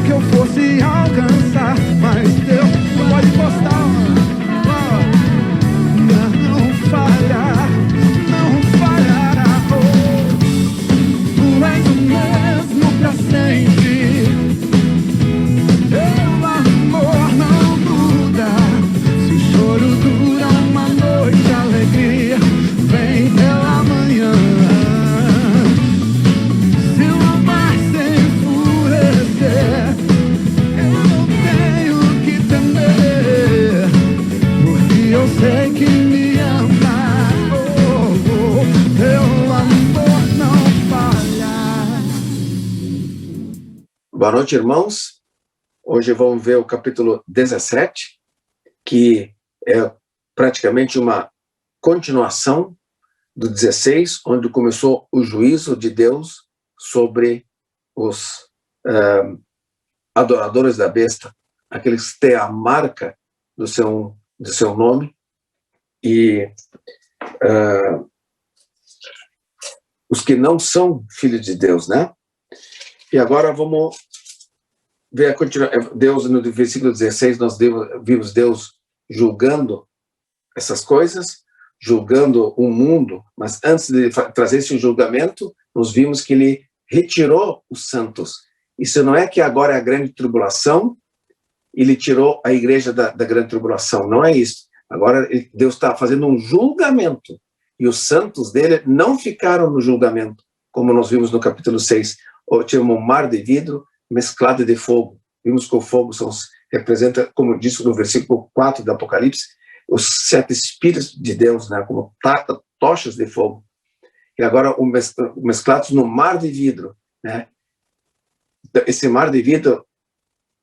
que eu fosse alcançar, mas Deus pode postar. Não falhar, não falhará. Tu és o mesmo pra sempre. Teu amor não muda. Se o choro dura uma noite, a alegria vem pela manhã. Se o mar se enfurecer, eu não tenho que temer, porque eu sei que me ama. Teu amor não falha. Boa noite, irmãos. Hoje vamos ver o capítulo 17, que é praticamente uma continuação do 16, onde começou o juízo de Deus sobre os adoradores da besta, aqueles que têm a marca do seu nome, e os que não são filhos de Deus, né? E agora vamos ver a continuação. Deus, no versículo 16, nós vimos Deus julgando essas coisas, julgando o mundo, mas antes de trazer esse julgamento, nós vimos que ele retirou os santos. Isso não é que agora é a grande tribulação, ele tirou a igreja da grande tribulação, não é isso. Agora Deus está fazendo um julgamento, e os santos dele não ficaram no julgamento, como nós vimos no capítulo 6, tinha um mar de vidro mesclado de fogo. Vimos que o fogo representa, como disse no versículo 4 do Apocalipse, os 7 Espíritos de Deus, né, como tochas de fogo. E agora mesclados no mar de vidro, né? Esse mar de vidro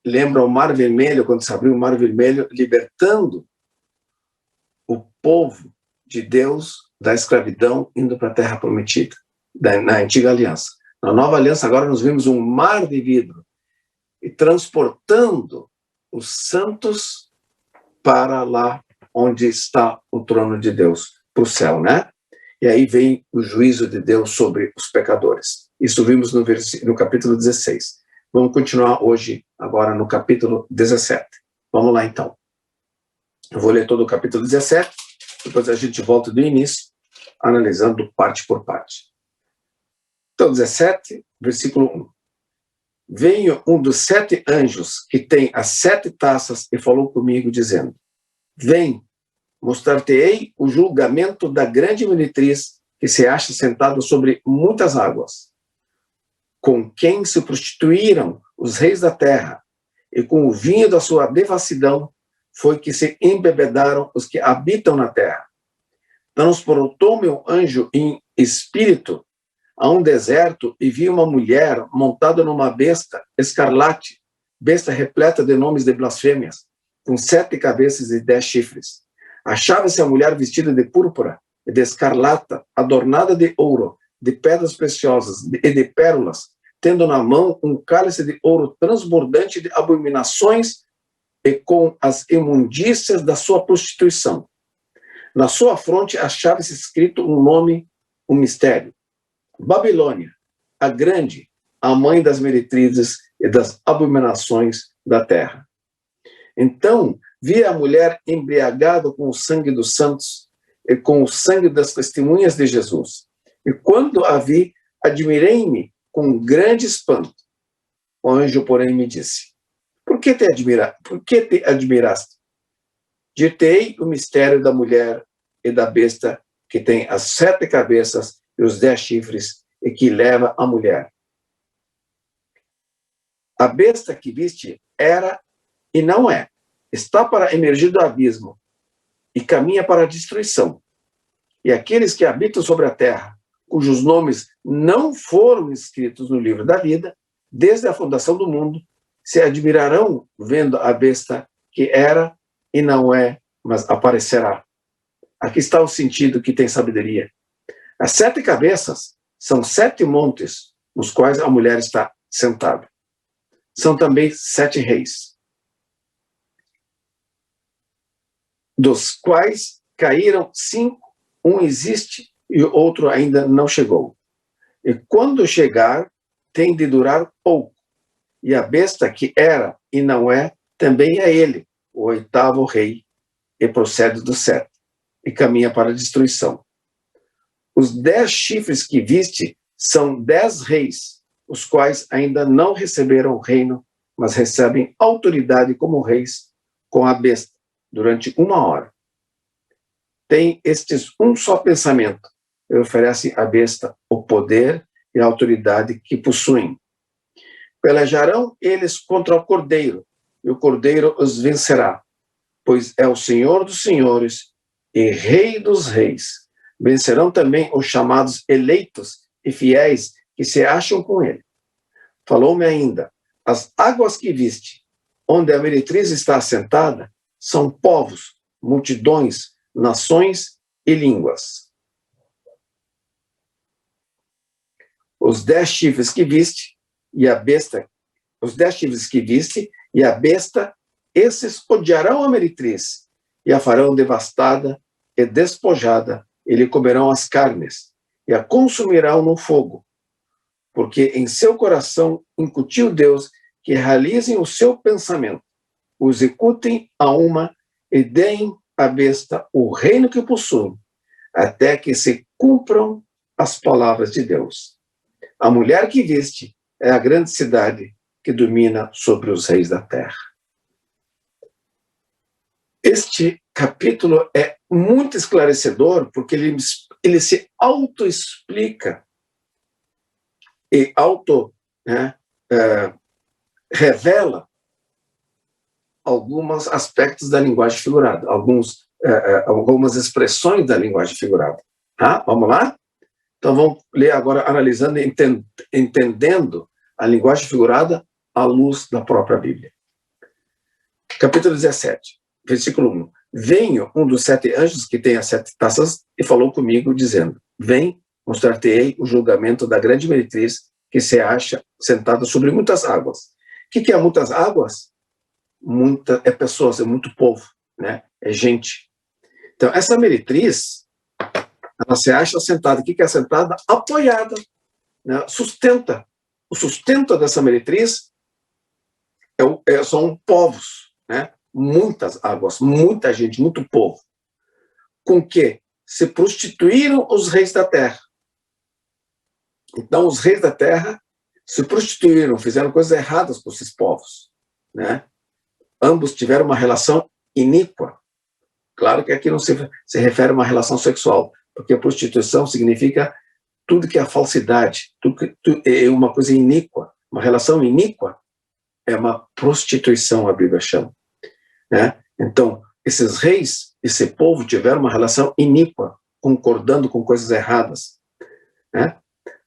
lembra o Mar Vermelho, quando se abriu o Mar Vermelho, libertando o povo de Deus da escravidão, indo para a Terra Prometida, na Antiga Aliança. Na Nova Aliança, agora nós vimos um mar de vidro, e transportando os santos para lá onde está o trono de Deus, para o céu, né? E aí vem o juízo de Deus sobre os pecadores. Isso vimos no capítulo 16. Vamos continuar hoje, agora no capítulo 17. Vamos lá, então. Eu vou ler todo o capítulo 17, depois a gente volta do início, analisando parte por parte. Então, 17, versículo 1. Veio um dos 7 anjos que tem as 7 taças e falou comigo, dizendo: Vem, mostrar-te-ei o julgamento da grande meretriz que se acha sentada sobre muitas águas, com quem se prostituíram os reis da terra, e com o vinho da sua devassidão foi que se embebedaram os que habitam na terra. Transportou meu anjo em espírito a um deserto e vi uma mulher montada numa besta escarlate, besta repleta de nomes de blasfêmias, com 7 cabeças e 10 chifres. Achava-se a mulher vestida de púrpura e de escarlata, adornada de ouro, de pedras preciosas e de pérolas, tendo na mão um cálice de ouro transbordante de abominações e com as imundícias da sua prostituição. Na sua fronte achava-se escrito um nome, um mistério: Babilônia, a grande, a mãe das meretrizes e das abominações da terra. Então vi a mulher embriagada com o sangue dos santos e com o sangue das testemunhas de Jesus. E quando a vi, admirei-me com grande espanto. O anjo, porém, me disse: Por que te admiraste? Dir-te-ei o mistério da mulher e da besta que tem as 7 cabeças e os 10 chifres, e que leva a mulher. A besta que viste era e não é. Está para emergir do abismo e caminha para a destruição. E aqueles que habitam sobre a terra, cujos nomes não foram escritos no livro da vida, desde a fundação do mundo, se admirarão vendo a besta que era e não é, mas aparecerá. Aqui está o sentido que tem sabedoria. As 7 cabeças são 7 montes nos quais a mulher está sentada. São também 7 reis, dos quais caíram 5, um existe e o outro ainda não chegou. E quando chegar, tem de durar pouco. e a besta que era e não é, também é ele, o oitavo rei, e procede do 7, e caminha para a destruição. Os 10 chifres que viste são 10 reis, os quais ainda não receberam o reino, mas recebem autoridade como reis com a besta, durante 1 hora. Tem estes um só pensamento, e oferecem à besta o poder e a autoridade que possuem. Pelejarão eles contra o cordeiro, e o cordeiro os vencerá, pois é o Senhor dos senhores e Rei dos reis. Vencerão também os chamados eleitos e fiéis que se acham com ele. Falou-me ainda, as águas que viste, onde a meretriz está assentada, são povos, multidões, nações e línguas. Os 10 chifres que viste e a besta, os 10 chifres que viste e a besta, esses odiarão a meretriz e a farão devastada e despojada, e lhe comerão as carnes e a consumirão no fogo, porque em seu coração incutiu Deus que realizem o seu pensamento, o executem a uma e deem à besta o reino que possuem, até que se cumpram as palavras de Deus. A mulher que viste é a grande cidade que domina sobre os reis da terra. Este capítulo é muito esclarecedor, porque ele se autoexplica e revela alguns aspectos da linguagem figurada, algumas expressões da linguagem figurada. Tá? Vamos lá? Então vamos ler agora, analisando e entendendo a linguagem figurada à luz da própria Bíblia. Capítulo 17, versículo 1. Veio um dos 7 anjos que tem as 7 taças e falou comigo, dizendo: Vem, mostrar-te-ei o julgamento da grande meretriz que se acha sentada sobre muitas águas. O que é muitas águas? É pessoas, é muito povo, né? É gente. Então, essa meretriz, ela se acha sentada. O que é sentada? Apoiada, né? Sustenta. O sustento dessa meretriz são povos, né? Muitas águas, muita gente, muito povo. Com que se prostituíram os reis da terra. Então, os reis da terra se prostituíram, fizeram coisas erradas com esses povos, né? Ambos tiveram uma relação iníqua. Claro que aqui não se refere a uma relação sexual, porque a prostituição significa tudo que é falsidade, é uma coisa iníqua. Uma relação iníqua é uma prostituição, a Bíblia chama. Né? Então, esses reis, esse povo tiveram uma relação iníqua, concordando com coisas erradas. Né?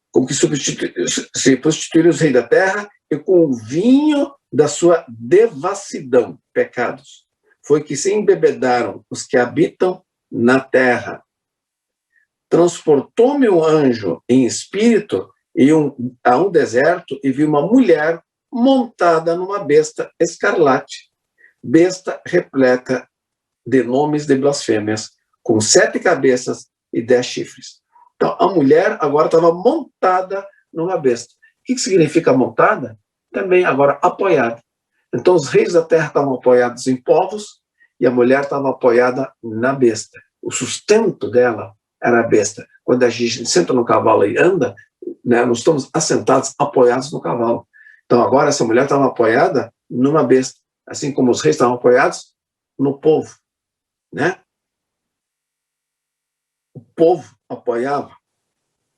Com que se prostituíram os reis da terra e com o vinho da sua devassidão, pecados. Foi que se embebedaram os que habitam na terra. Transportou-me um anjo em espírito a um deserto e vi uma mulher montada numa besta escarlate, besta repleta de nomes de blasfêmias, com 7 cabeças e 10 chifres. Então, a mulher agora estava montada numa besta. O que significa montada? Também agora apoiada. Então, os reis da terra estavam apoiados em povos e a mulher estava apoiada na besta. O sustento dela era a besta. Quando a gente senta no cavalo e anda, né, nós estamos assentados, apoiados no cavalo. Então, agora essa mulher estava apoiada numa besta, assim como os reis estavam apoiados no povo, né? O povo apoiava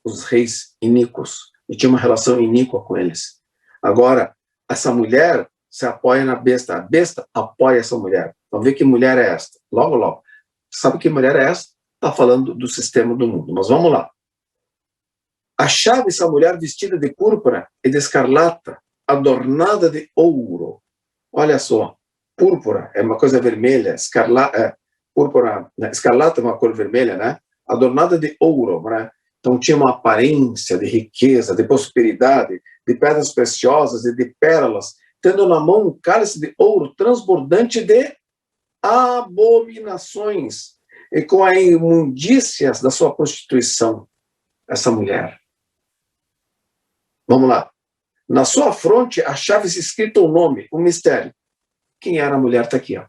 os reis iníquos e tinha uma relação iníqua com eles. Agora, essa mulher se apoia na besta, a besta apoia essa mulher. Vamos ver que mulher é esta. Logo, logo. Sabe que mulher é esta? Está falando do sistema do mundo. Mas vamos lá. Achava essa mulher vestida de púrpura e de escarlata, adornada de ouro. Olha só, púrpura é uma coisa vermelha, púrpura, né? Escarlata é uma cor vermelha, né? Adornada de ouro, né? Então tinha uma aparência de riqueza, de prosperidade, de pedras preciosas e de pérolas, tendo na mão um cálice de ouro transbordante de abominações e com as imundícias da sua prostituição, essa mulher. Vamos lá. Na sua fronte achava-se escrito o nome, o mistério. Quem era a mulher está aqui, ó.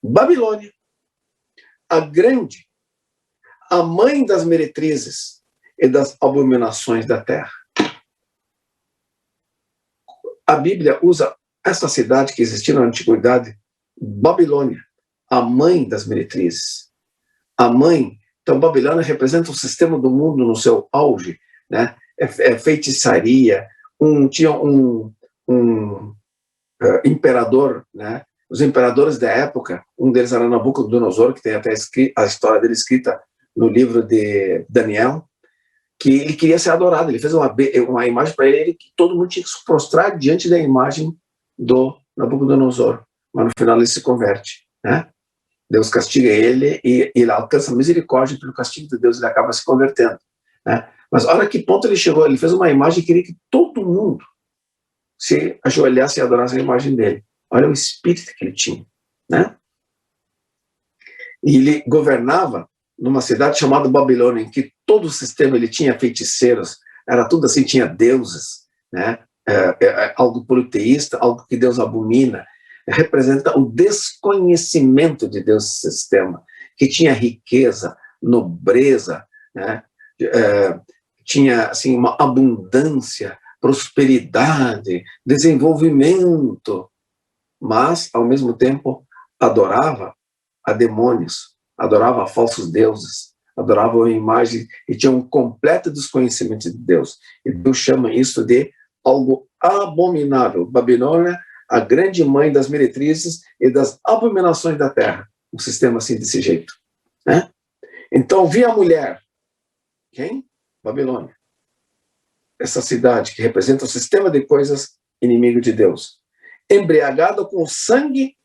Babilônia, a grande, a mãe das meretrizes e das abominações da terra. A Bíblia usa essa cidade que existia na antiguidade, Babilônia, a mãe das meretrizes. A mãe, então Babilônia representa o sistema do mundo no seu auge, né? Feitiçaria, tinha um imperador, né? Os imperadores da época, um deles era Nabucodonosor, que tem até a história dele escrita no livro de Daniel, que ele queria ser adorado. Ele fez uma imagem para ele que todo mundo tinha que se prostrar diante da imagem do Nabucodonosor. Mas no final ele se converte, né? Deus castiga ele e ele alcança misericórdia pelo castigo de Deus, ele acaba se convertendo, né? Mas olha que ponto ele chegou. Ele fez uma imagem e queria que todo mundo se ajoelhasse e adorasse a imagem dele. Olha o espírito que ele tinha, né? E ele governava numa cidade chamada Babilônia, em que todo o sistema ele tinha feiticeiros, era tudo assim, tinha deuses, né? Algo politeísta, algo que Deus abomina, representa o desconhecimento de Deus esse sistema, que tinha riqueza, nobreza, né? Tinha assim uma abundância, prosperidade, desenvolvimento, mas ao mesmo tempo adorava a demônios, adorava a falsos deuses, adorava a imagem e tinha um completo desconhecimento de Deus. E Deus chama isso de algo abominável. Babilônia, a grande mãe das meretrizes e das abominações da terra. Um sistema assim desse jeito, né? Então vi a mulher. Quem? Babilônia. Essa cidade que representa o sistema de coisas inimigo de Deus. Embriagada com o sangue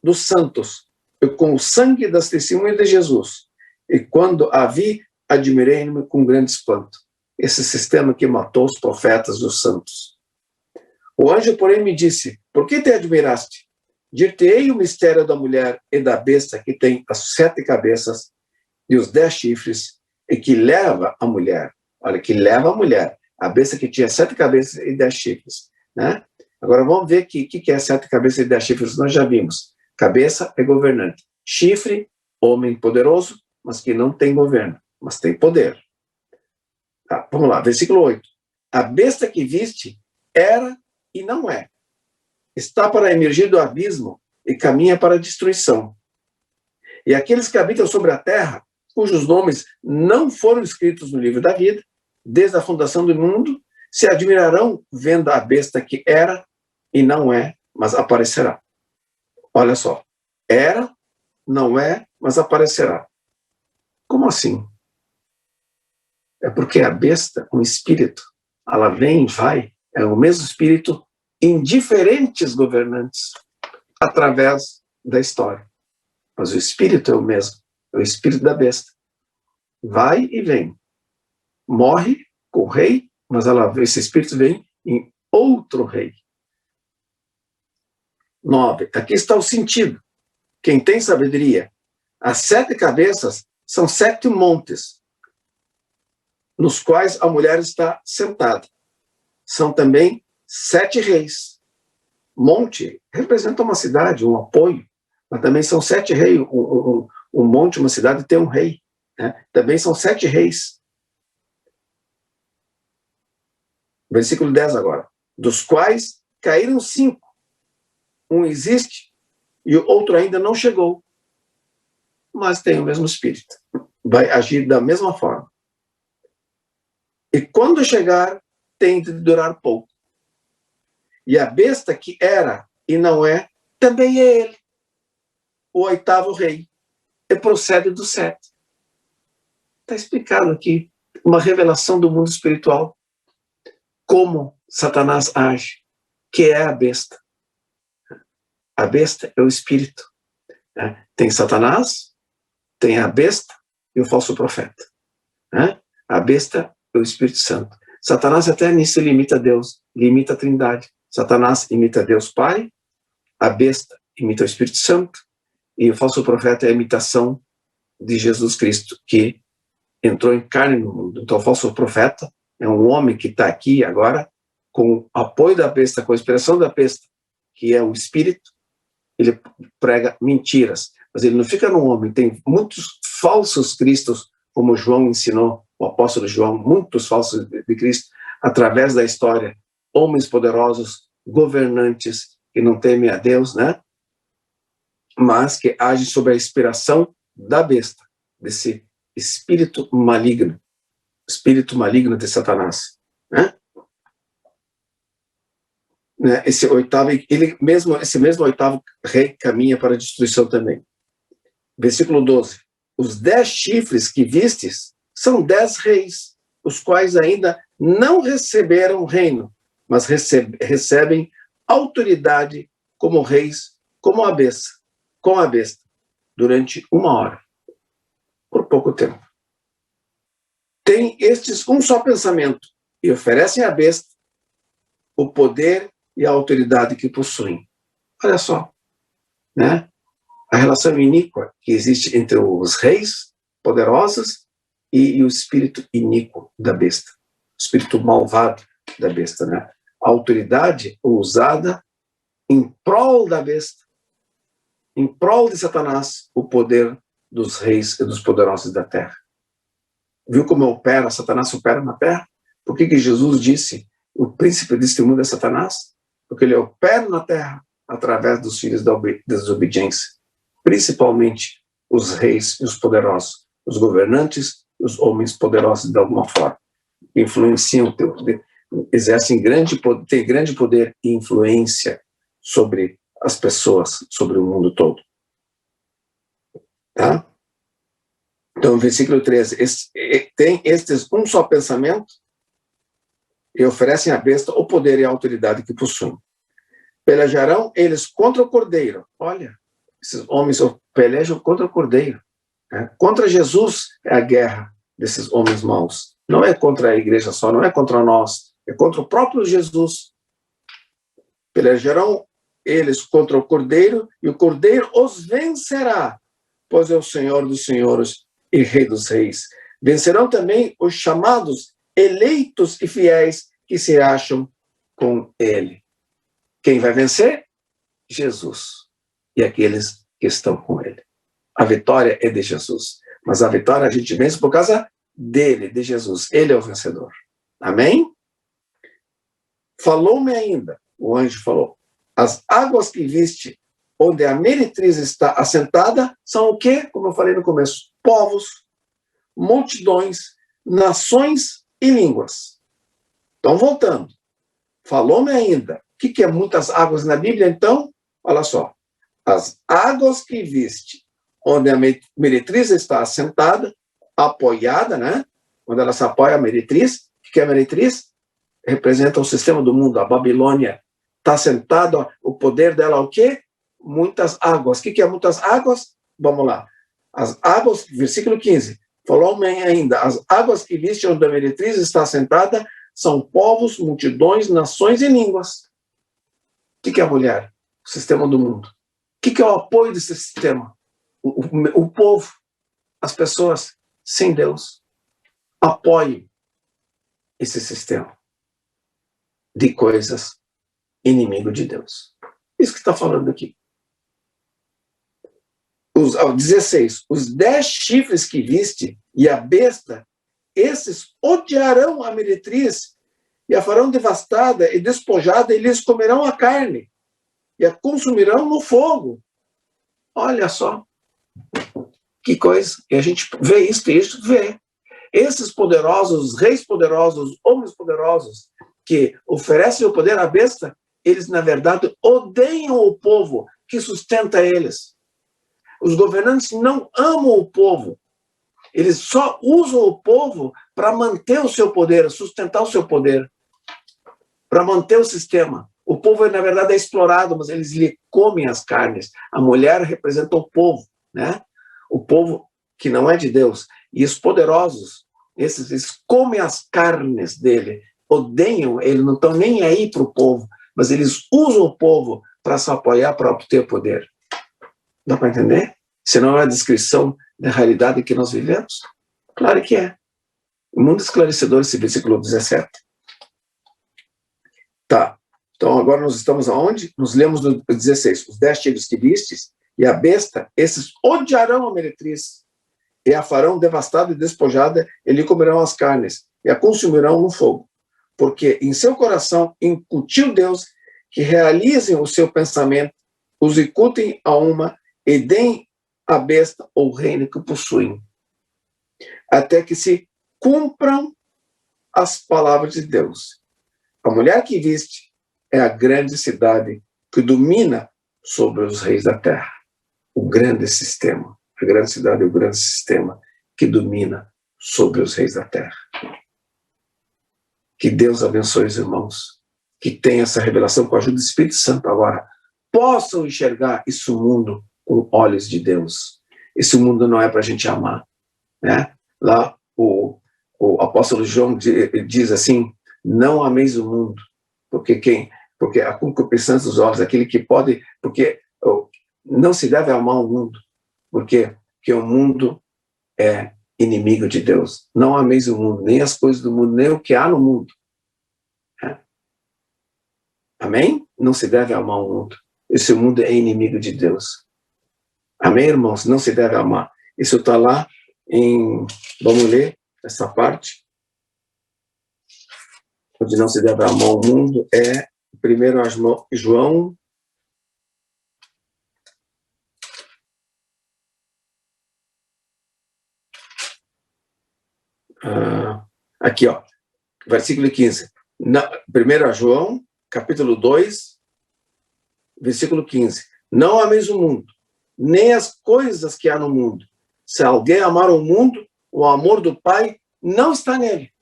dos santos e com o sangue das testemunhas de Jesus. E quando a vi, admirei-me com grande espanto. Esse sistema que matou os profetas dos santos. O anjo, porém, me disse: por que te admiraste? Dir-te-ei o mistério da mulher e da besta que tem as 7 cabeças e os 10 chifres e que leva a mulher. Olha, que leva a mulher. A besta que tinha 7 cabeças e 10 chifres, né? Agora vamos ver o que é 7 cabeças e 10 chifres. Nós já vimos. Cabeça é governante. Chifre, homem poderoso, mas que não tem governo, mas tem poder. Tá, vamos lá, versículo 8. A besta que viste era e não é. Está para emergir do abismo e caminha para a destruição. E aqueles que habitam sobre a terra, cujos nomes não foram escritos no livro da vida, desde a fundação do mundo, se admirarão vendo a besta que era e não é, mas aparecerá. Olha só. Era, não é, mas aparecerá. Como assim? É porque a besta, um espírito, ela vem e vai, é o mesmo espírito em diferentes governantes, através da história. Mas o espírito é o mesmo, é o espírito da besta. Vai e vem. Morre com o rei, mas esse espírito vem em outro rei. 9. Aqui está o sentido. Quem tem sabedoria, as 7 cabeças são 7 montes, nos quais a mulher está sentada. São também 7 reis. Monte representa uma cidade, um apoio, mas também são 7 reis. Um monte, uma cidade tem um rei, né? Também são 7 reis. Versículo 10 agora. Dos quais caíram 5. Um existe e o outro ainda não chegou, mas tem o mesmo espírito. Vai agir da mesma forma. E quando chegar, tem de durar pouco. E a besta que era e não é, também é ele, o 8º rei, e procede do 7. Está explicado aqui uma revelação do mundo espiritual, como Satanás age, que é a besta. A besta é o espírito, né? Tem Satanás, tem a besta e o falso profeta, né? A besta é o Espírito Santo. Satanás até nisso limita a Deus, limita a Trindade. Satanás imita Deus Pai, a besta imita o Espírito Santo, e o falso profeta é a imitação de Jesus Cristo, que entrou em carne no mundo. Então o falso profeta é um homem que está aqui agora com o apoio da besta, com a inspiração da besta, que é o espírito, ele prega mentiras. Mas ele não fica no homem. Tem muitos falsos cristos, como João ensinou, o apóstolo João, muitos falsos de Cristo, através da história. Homens poderosos, governantes, que não temem a Deus, né? Mas que agem sob a inspiração da besta, desse espírito maligno de Satanás, né? Esse mesmo oitavo rei caminha para a destruição também. Versículo 12. Os 10 chifres que vistes são 10 reis, os quais ainda não receberam reino, mas recebem autoridade como reis, com a besta, durante 1 hora, por pouco tempo. Tem estes um só pensamento, e oferecem à besta o poder e a autoridade que possuem. Olha só, né? A relação iníqua que existe entre os reis poderosos e o espírito iníquo da besta, o espírito malvado da besta, né? A autoridade usada em prol da besta, em prol de Satanás, o poder dos reis e dos poderosos da terra. Viu como Satanás opera na terra? Por que Jesus disse, o príncipe deste mundo é Satanás? Porque ele opera na terra através dos filhos da desobediência, principalmente os reis e os poderosos, os governantes, os homens poderosos de alguma forma, influenciam, exercem têm grande poder e influência sobre as pessoas, sobre o mundo todo. Tá? Então, versículo 13, tem estes um só pensamento e oferecem à besta o poder e a autoridade que possuem. Pelejarão eles contra o cordeiro. Olha, esses homens pelejam contra o cordeiro. Né? Contra Jesus é a guerra desses homens maus. Não é contra a igreja só, não é contra nós, é contra o próprio Jesus. Pelejarão eles contra o cordeiro e o cordeiro os vencerá, pois é o Senhor dos senhores e Rei dos reis. Vencerão também os chamados eleitos e fiéis que se acham com ele. Quem vai vencer? Jesus e aqueles que estão com ele. A vitória é de Jesus, mas a vitória a gente vence por causa dele, de Jesus. Ele é o vencedor. Amém? Falou-me ainda, o anjo falou, as águas que viste, onde a meretriz está assentada, são o quê? Como eu falei no começo, povos, multidões, nações e línguas. Então, voltando. Falou-me ainda. O que é muitas águas na Bíblia, então? Olha só. As águas que viste, onde a meretriz está assentada, apoiada, né? Quando ela se apoia a meretriz, o que é a meretriz? Representa o sistema do mundo, a Babilônia. Está assentada, o poder dela é o quê? Muitas águas. O que é muitas águas? Vamos lá. As águas, versículo 15. Falou-me ainda, as águas que viste onde a meretriz está assentada são povos, multidões, nações e línguas. O que é a mulher? O sistema do mundo. O que é o apoio desse sistema? O povo, as pessoas sem Deus, apoiem esse sistema de coisas inimigo de Deus. Isso que está falando aqui. 16. Os 10 chifres que viste e a besta, esses odiarão a meretriz e a farão devastada e despojada, e lhes comerão a carne e a consumirão no fogo. Olha só. Que coisa. E a gente vê isso, vê. Esses poderosos, os reis poderosos, os homens poderosos, que oferecem o poder à besta, eles, na verdade, odeiam o povo que sustenta eles. Os governantes não amam o povo. Eles só usam o povo para manter o seu poder, sustentar o seu poder, para manter o sistema. O povo, na verdade, é explorado, mas eles lhe comem as carnes. A mulher representa o povo, né? O povo que não é de Deus. E os poderosos, eles comem as carnes dele, odeiam, eles não estão nem aí para o povo, mas eles usam o povo para se apoiar, para obter poder. Dá para entender? Se não é a descrição da realidade que nós vivemos? Claro que é. Muito esclarecedor esse versículo 17. Tá. Então agora nós estamos aonde? Nós lemos no 16. Os 10 tigres que vistes e a besta, esses odiarão a meretriz e a farão devastada e despojada, e lhe comerão as carnes e a consumirão no fogo. Porque em seu coração incutiu Deus que realizem o seu pensamento, os incutem a uma e deem à besta o reino que possuem, até que se cumpram as palavras de Deus. A mulher que viste é a grande cidade que domina sobre os reis da terra. O grande sistema, a grande cidade é o grande sistema que domina sobre os reis da terra. Que Deus abençoe os irmãos, que tenham essa revelação com a ajuda do Espírito Santo agora, possam enxergar esse mundo com olhos de Deus. Esse mundo não é para a gente amar, né? Lá o apóstolo João diz assim, não ameis o mundo, porque a concupiscência dos olhos, aquele que pode, porque não se deve amar o mundo, porque o mundo é inimigo de Deus. Não ameis o mundo, nem as coisas do mundo, nem o que há no mundo. Amém? Não se deve amar o mundo. Esse mundo é inimigo de Deus. Amém, irmãos? Não se deve amar. Isso está lá em... Vamos ler essa parte. Onde não se deve amar o mundo é 1 João... aqui, ó, versículo 15. 1 João, capítulo 2, versículo 15. Não ameis o mundo, nem as coisas que há no mundo. Se alguém amar o mundo, o amor do Pai não está nele.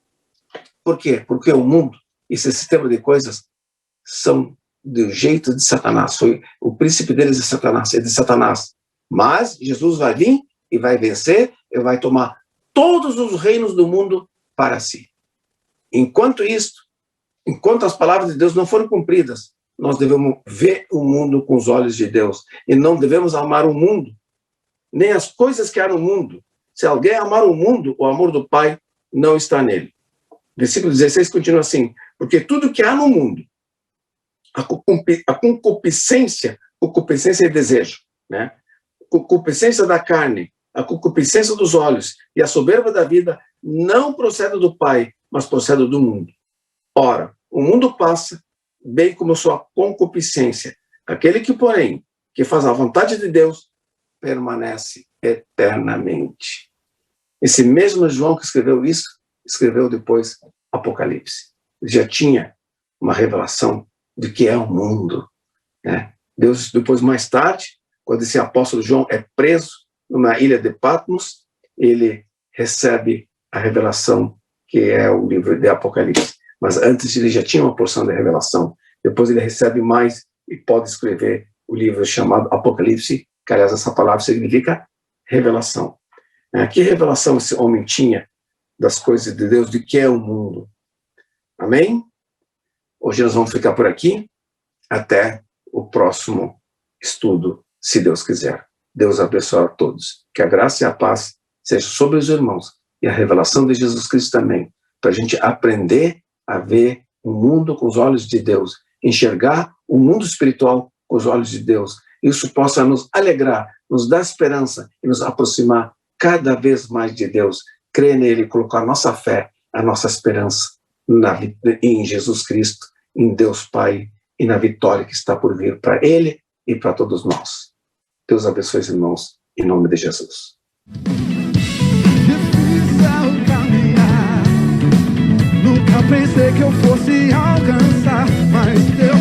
Por quê? Porque o mundo, esse sistema de coisas, são do jeito de Satanás. O príncipe deles é de Satanás. Mas Jesus vai vir e vai vencer e vai tomar todos os reinos do mundo para si. Enquanto as palavras de Deus não forem cumpridas, nós devemos ver o mundo com os olhos de Deus e não devemos amar o mundo, nem as coisas que há no mundo. Se alguém amar o mundo, o amor do Pai não está nele. Versículo 16 continua assim, porque tudo que há no mundo, a concupiscência é desejo, né? Concupiscência da carne, a concupiscência dos olhos e a soberba da vida não procede do Pai, mas procede do mundo. Ora, o mundo passa, bem como sua concupiscência. Aquele que, porém, que faz a vontade de Deus, permanece eternamente. Esse mesmo João que escreveu isso, escreveu depois Apocalipse. Ele já tinha uma revelação de que é o mundo, né? Deus, depois, mais tarde, quando esse apóstolo João é preso numa ilha de Patmos, ele recebe a revelação que é o livro de Apocalipse. Mas antes ele já tinha uma porção de revelação. Depois ele recebe mais e pode escrever o livro chamado Apocalipse, que, aliás, essa palavra significa revelação. Que revelação esse homem tinha das coisas de Deus, de que é o mundo? Amém? Hoje nós vamos ficar por aqui, até o próximo estudo, se Deus quiser. Deus abençoe a todos. Que a graça e a paz sejam sobre os irmãos e a revelação de Jesus Cristo também, para a gente aprender a ver o mundo com os olhos de Deus, enxergar o mundo espiritual com os olhos de Deus. Isso possa nos alegrar, nos dar esperança e nos aproximar cada vez mais de Deus. Crer nele, colocar a nossa fé, a nossa esperança em Jesus Cristo, em Deus Pai e na vitória que está por vir para Ele e para todos nós. Deus abençoe os irmãos, em nome de Jesus. Difícil caminhar, nunca pensei que eu fosse alcançar, mas Deus